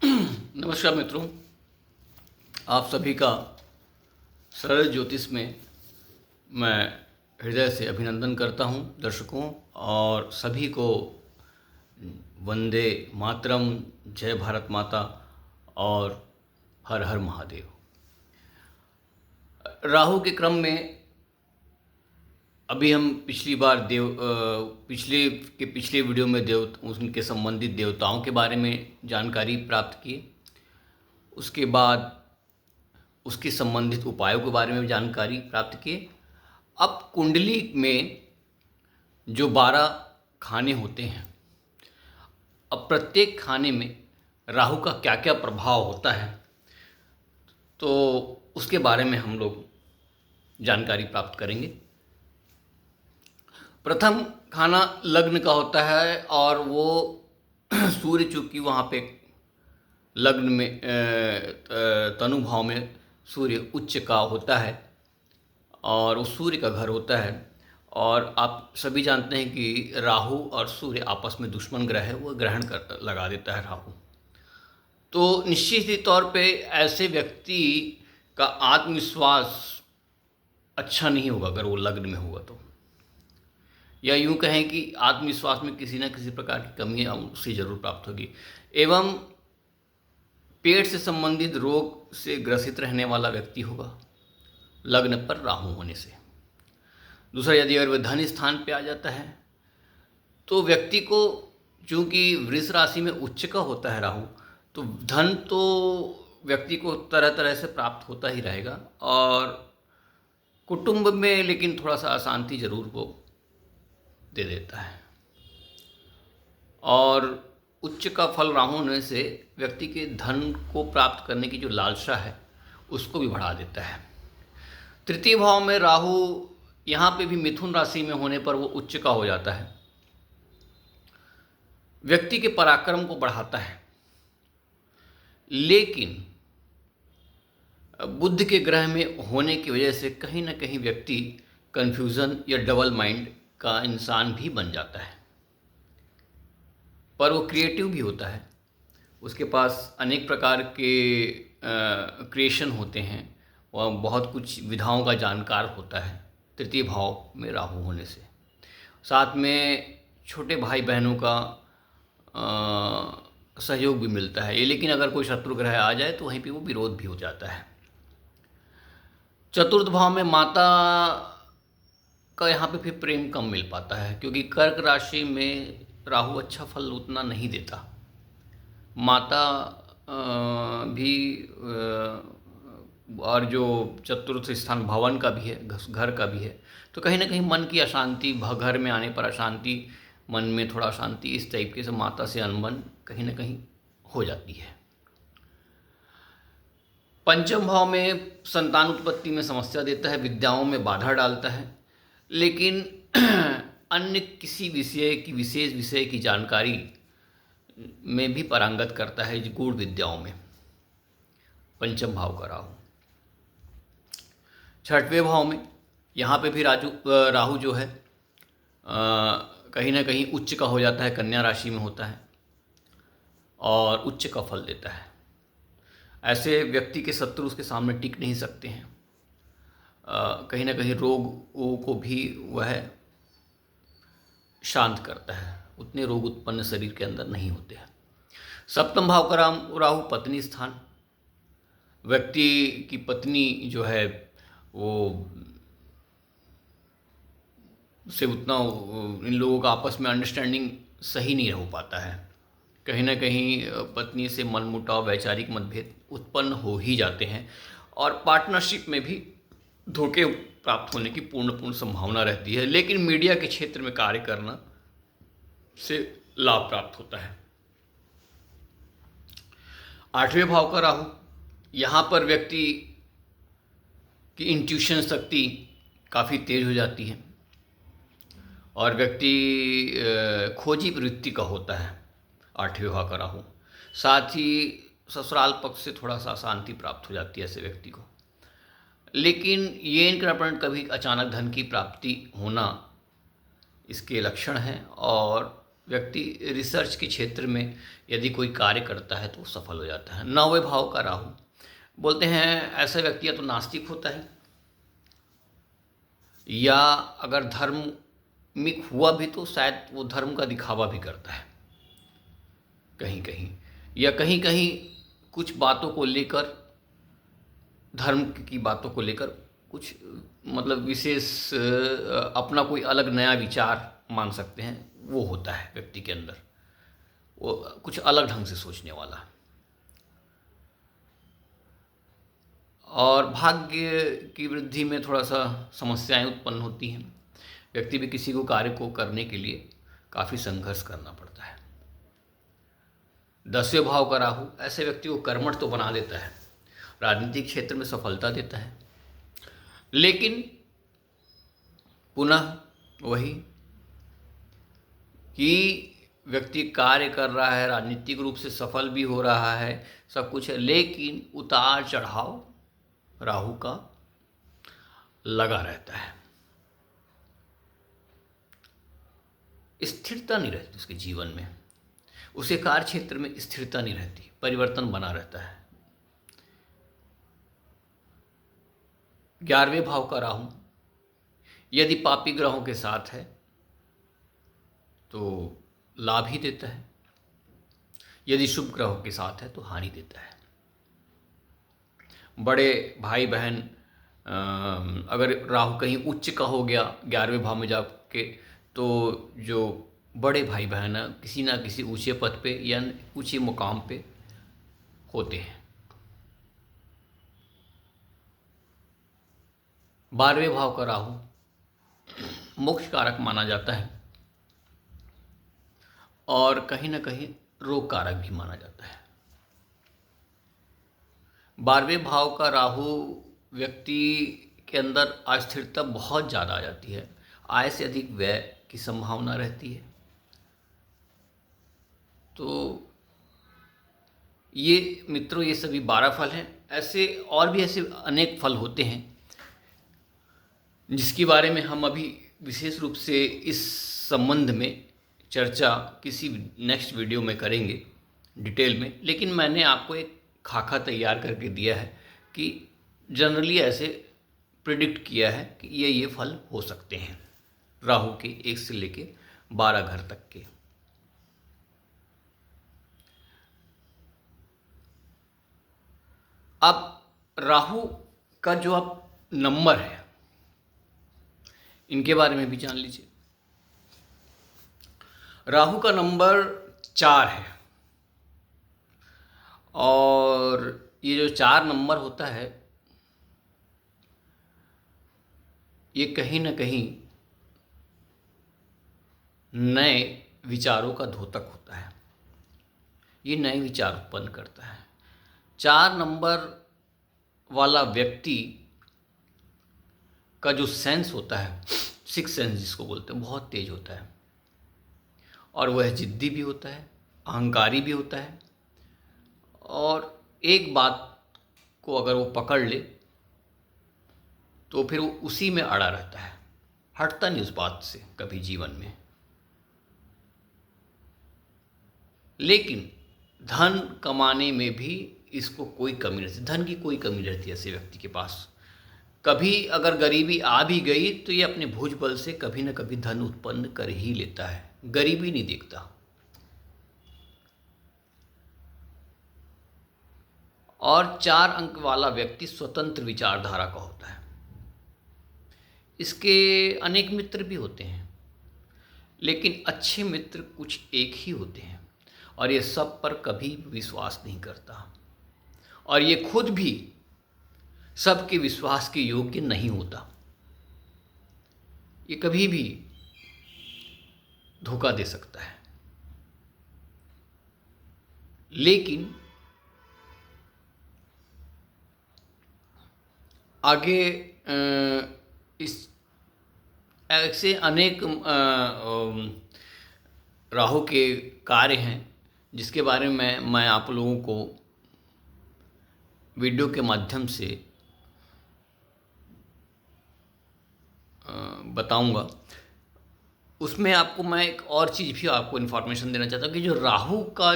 नमस्कार मित्रों, आप सभी का सरल ज्योतिष में मैं हृदय से अभिनंदन करता हूं दर्शकों और सभी को वंदे मातरम, जय भारत माता और हर हर महादेव। राहु के क्रम में अभी हम पिछले वीडियो में उनके संबंधित देवताओं के बारे में जानकारी प्राप्त किए। उसके बाद उसके संबंधित उपायों के बारे में जानकारी प्राप्त किए। अब कुंडली में जो 12 खाने होते हैं, अब प्रत्येक खाने में राहु का क्या क्या प्रभाव होता है, तो उसके बारे में हम लोग जानकारी प्राप्त करेंगे। प्रथम खाना लग्न का होता है और वो सूर्य चूंकि वहाँ पे लग्न में तनु भाव में सूर्य उच्च का होता है और उस सूर्य का घर होता है। और आप सभी जानते हैं कि राहु और सूर्य आपस में दुश्मन ग्रह है, वो ग्रहण कर लगा देता है राहु। तो निश्चित ही तौर पे ऐसे व्यक्ति का आत्मविश्वास अच्छा नहीं होगा अगर वो लग्न में होगा तो, या यूँ कहें कि आत्मविश्वास में किसी न किसी प्रकार की कमी उसे जरूर प्राप्त होगी। एवं पेट से संबंधित रोग से ग्रसित रहने वाला व्यक्ति होगा लग्न पर राहु होने से। दूसरा, यदि अगर वह धन स्थान पे आ जाता है तो व्यक्ति को, चूंकि वृष राशि में उच्च का होता है राहु, तो धन तो व्यक्ति को तरह तरह से प्राप्त होता ही रहेगा और कुटुंब में लेकिन थोड़ा सा अशांति जरूर वो दे देता है। और उच्च का फल राहु होने से व्यक्ति के धन को प्राप्त करने की जो लालसा है उसको भी बढ़ा देता है। तृतीय भाव में राहु यहाँ पे भी मिथुन राशि में होने पर वो उच्च का हो जाता है, व्यक्ति के पराक्रम को बढ़ाता है। लेकिन बुध के ग्रह में होने की वजह से कहीं ना कहीं व्यक्ति कन्फ्यूज़न या डबल माइंड का इंसान भी बन जाता है। पर वो क्रिएटिव भी होता है, उसके पास अनेक प्रकार के क्रिएशन होते हैं, वह बहुत कुछ विधाओं का जानकार होता है तृतीय भाव में राहु होने से। साथ में छोटे भाई बहनों का सहयोग भी मिलता है ये, लेकिन अगर कोई शत्रु ग्रह आ जाए तो वहीं पे वो विरोध भी हो जाता है। चतुर्थ भाव में माता का यहाँ पे फिर प्रेम कम मिल पाता है, क्योंकि कर्क राशि में राहु अच्छा फल उतना नहीं देता। माता भी और जो चतुर्थ स्थान भवन का भी है, घर का भी है, तो कहीं ना कहीं मन की अशांति, घर में आने पर अशांति, मन में थोड़ा अशांति, इस तरीके से माता से अनबन कहीं ना कहीं हो जाती है। पंचम भाव में संतान उत्पत्ति में समस्या देता है, विद्याओं में बाधा डालता है, लेकिन अन्य किसी विशेष विषय की जानकारी में भी पारंगत करता है गूढ़ विद्याओं में पंचम भाव का राहु। छठवें भाव में यहाँ पे भी राहु जो है कहीं ना कहीं उच्च का हो जाता है, कन्या राशि में होता है और उच्च का फल देता है। ऐसे व्यक्ति के शत्रु उसके सामने टिक नहीं सकते हैं। कहीं ना कहीं रोगों को भी वह शांत करता है, उतने रोग उत्पन्न शरीर के अंदर नहीं होते हैं। सप्तम भाव का राहु पत्नी स्थान, व्यक्ति की पत्नी जो है वो से उतना इन लोगों का आपस में अंडरस्टैंडिंग सही नहीं हो पाता है। कहीं ना कहीं पत्नी से मनमुटाव, वैचारिक मतभेद उत्पन्न हो ही जाते हैं और पार्टनरशिप में भी धोखे प्राप्त होने की पूर्ण संभावना रहती है। लेकिन मीडिया के क्षेत्र में कार्य करना से लाभ प्राप्त होता है। आठवें भाव का राहु, यहाँ पर व्यक्ति की इंट्यूशन शक्ति काफ़ी तेज हो जाती है और व्यक्ति खोजी प्रवृत्ति का होता है आठवें भाव का राहु। साथ ही ससुराल पक्ष से थोड़ा सा शांति प्राप्त हो जाती है ऐसे व्यक्ति को। लेकिन ये इनक्रपण कभी अचानक धन की प्राप्ति होना इसके लक्षण हैं और व्यक्ति रिसर्च के क्षेत्र में यदि कोई कार्य करता है तो वो सफल हो जाता है। 9वें भाव का राहु, बोलते हैं ऐसा व्यक्ति या तो नास्तिक होता है, या अगर धार्मिक हुआ भी तो शायद वो धर्म का दिखावा भी करता है कहीं कहीं, या कहीं कहीं कुछ बातों को लेकर, धर्म की बातों को लेकर कुछ मतलब विशेष अपना कोई अलग नया विचार मान सकते हैं, वो होता है व्यक्ति के अंदर, वो कुछ अलग ढंग से सोचने वाला। और भाग्य की वृद्धि में थोड़ा सा समस्याएं उत्पन्न होती हैं। व्यक्ति भी किसी को कार्य को करने के लिए काफ़ी संघर्ष करना पड़ता है। 10वें भाव का राहु ऐसे व्यक्ति को कर्मठ तो बना देता है, राजनीतिक क्षेत्र में सफलता देता है, लेकिन पुनः वही कि व्यक्ति कार्य कर रहा है, राजनीतिक रूप से सफल भी हो रहा है, सब कुछ है, लेकिन उतार चढ़ाव राहु का लगा रहता है। स्थिरता नहीं रहती उसके जीवन में, उसे कार्य क्षेत्र में स्थिरता नहीं रहती, परिवर्तन बना रहता है। 11वें भाव का राहु यदि पापी ग्रहों के साथ है तो लाभ ही देता है, यदि शुभ ग्रहों के साथ है तो हानि देता है। बड़े भाई बहन अगर राहु कहीं उच्च का हो गया 11वें भाव में जाके, तो जो बड़े भाई बहन किसी ना किसी ऊंचे पद पे या ऊंचे मुकाम पे होते हैं। 12वें भाव का राहु मोक्ष कारक माना जाता है और कहीं ना कहीं रोग कारक भी माना जाता है। 12वें भाव का राहु व्यक्ति के अंदर अस्थिरता बहुत ज़्यादा आ जाती है, आय से अधिक व्यय की संभावना रहती है। तो ये मित्रों, ये सभी 12 फल हैं। ऐसे और भी ऐसे अनेक फल होते हैं जिसके बारे में हम अभी विशेष रूप से इस संबंध में चर्चा किसी नेक्स्ट वीडियो में करेंगे डिटेल में। लेकिन मैंने आपको एक खाका तैयार करके दिया है कि जनरली ऐसे प्रिडिक्ट किया है कि ये फल हो सकते हैं राहु के 1 से लेके 12 घर तक के। अब राहु का जो आप नंबर है, इनके बारे में भी जान लीजिए। राहु का नंबर 4 है, और ये जो 4 नंबर होता है, ये कहीं ना कहीं नए विचारों का द्योतक होता है, ये नए विचार उत्पन्न करता है। 4 नंबर वाला व्यक्ति का जो सेंस होता है, 6 सेंस जिसको बोलते हैं, बहुत तेज होता है, और वह जिद्दी भी होता है, अहंकारी भी होता है, और एक बात को अगर वो पकड़ ले तो फिर वो उसी में अड़ा रहता है, हटता नहीं उस बात से कभी जीवन में। लेकिन धन कमाने में भी इसको कोई कमी नहीं रहती, धन की कोई कमी नहीं रहती ऐसे व्यक्ति के पास। कभी अगर गरीबी आ भी गई तो ये अपने भुजबल से कभी ना कभी धन उत्पन्न कर ही लेता है, गरीबी नहीं देखता। और 4 अंक वाला व्यक्ति स्वतंत्र विचारधारा का होता है। इसके अनेक मित्र भी होते हैं, लेकिन अच्छे मित्र कुछ एक ही होते हैं, और ये सब पर कभी विश्वास नहीं करता, और ये खुद भी सबके विश्वास के योग्य नहीं होता। ये कभी भी धोखा दे सकता है। लेकिन आगे इस ऐसे अनेक राहु के कार्य हैं जिसके बारे में मैं आप लोगों को वीडियो के माध्यम से बताऊंगा। उसमें आपको मैं एक और चीज़ भी आपको इन्फॉर्मेशन देना चाहता हूँ कि जो राहु का